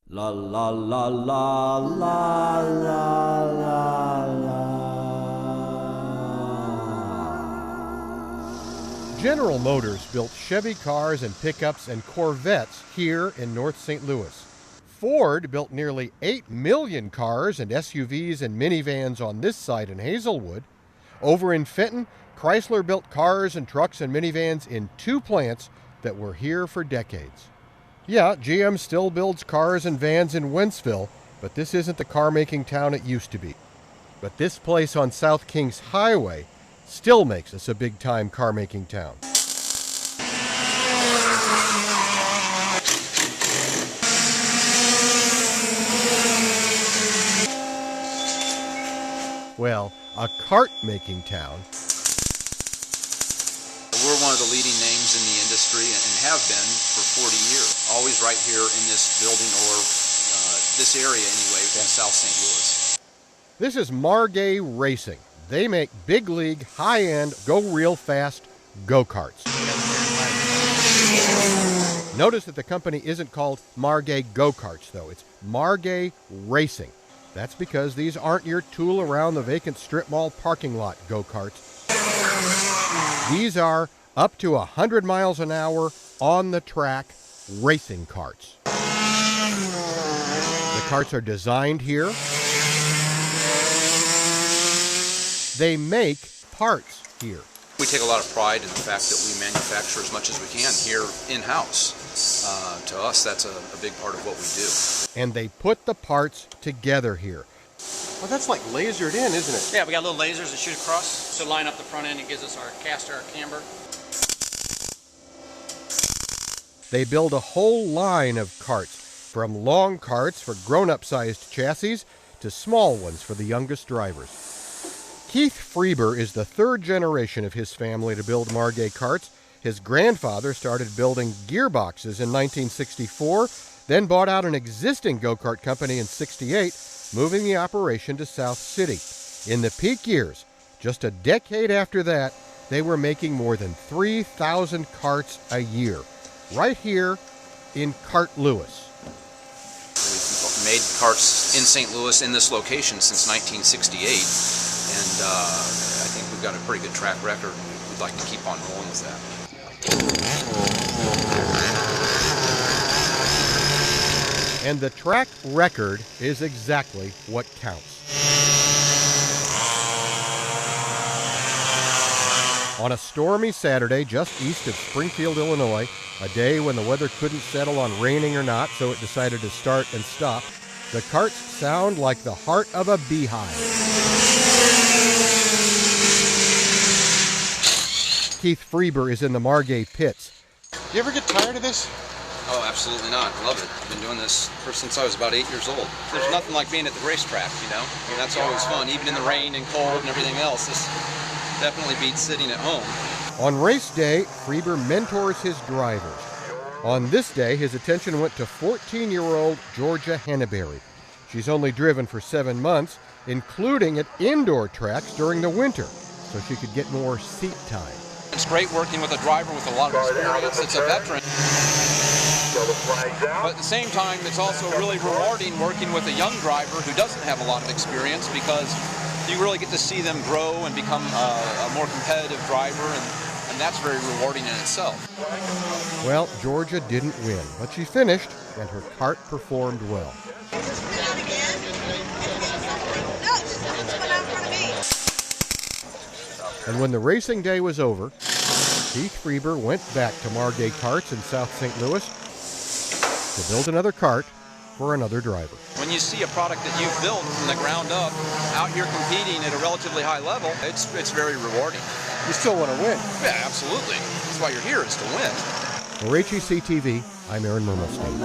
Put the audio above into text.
La la la la la la la la. General Motors built Chevy cars and pickups and Corvettes here in North St. Louis. Ford built nearly 8 million cars and SUVs and minivans on this site in Hazelwood. Over in Fenton, Chrysler built cars and trucks and minivans in 2 plants that were here for decades. Yeah, GM still builds cars and vans in Wentzville, but this isn't the car-making town it used to be. But this place on South Kings Highway still makes us a big-time car-making town. Well, a kart-making town. We're one of the leading names in the industry and have been for 40 years. Always right here in this building or this area anyway, in South St. Louis. This is Margay Racing. They make big league, high-end, go real fast Go Karts. Notice that the company isn't called Margay Go Karts, though. It's Margay Racing. That's because these aren't your tool around the vacant strip mall parking lot Go Karts. These are up to 100 miles an hour on the track racing karts. The karts are designed here. They make parts here. We take a lot of pride in the fact that we manufacture as much as we can here in-house. To us, that's a big part of what we do. And they put the parts together here. Well, that's like lasered in, isn't it? Yeah, we got little lasers that shoot across to line up the front end. It gives us our caster, our camber. They build a whole line of karts, from long karts for grown-up sized chassis to small ones for the youngest drivers. Keith Frabar is the 3rd generation of his family to build Margay karts. His grandfather started building gearboxes in 1964, then bought out an existing go-kart company in '68, moving the operation to South City. In the peak years, just a decade after that, they were making more than 3,000 karts a year, right here in Kart Louis. We've made karts in St. Louis in this location since 1968, and I think we've got a pretty good track record. We'd like to keep on rolling with that. And the track record is exactly what counts. On a stormy Saturday just east of Springfield, Illinois, a day when the weather couldn't settle on raining or not, so it decided to start and stop, the karts sound like the heart of a beehive. Keith Frabar is in the Margay pits. Do you ever get tired of this? Oh, absolutely not. I love it. I've been doing this ever since I was about 8 years old. There's nothing like being at the racetrack, you know? I mean, that's always fun, even in the rain and cold and everything else. This definitely beats sitting at home. On race day, Frabar mentors his drivers. On this day, his attention went to 14-year-old Georgia Hannaberry. She's only driven for 7 months, including at indoor tracks during the winter, so she could get more seat time. It's great working with a driver with a lot of experience. It's a veteran. But at the same time, it's also really rewarding working with a young driver who doesn't have a lot of experience, because you really get to see them grow and become a more competitive driver, and that's very rewarding in itself. Well, Georgia didn't win, but she finished, and her kart performed well. And when the racing day was over, Keith Frabar went back to Margay Karts in South St. Louis to build another kart for another driver. When you see a product that you've built from the ground up out here competing at a relatively high level, it's very rewarding. You still want to win? Yeah, absolutely. That's why you're here, is to win. For HEC-TV, I'm Aaron Mermelstein.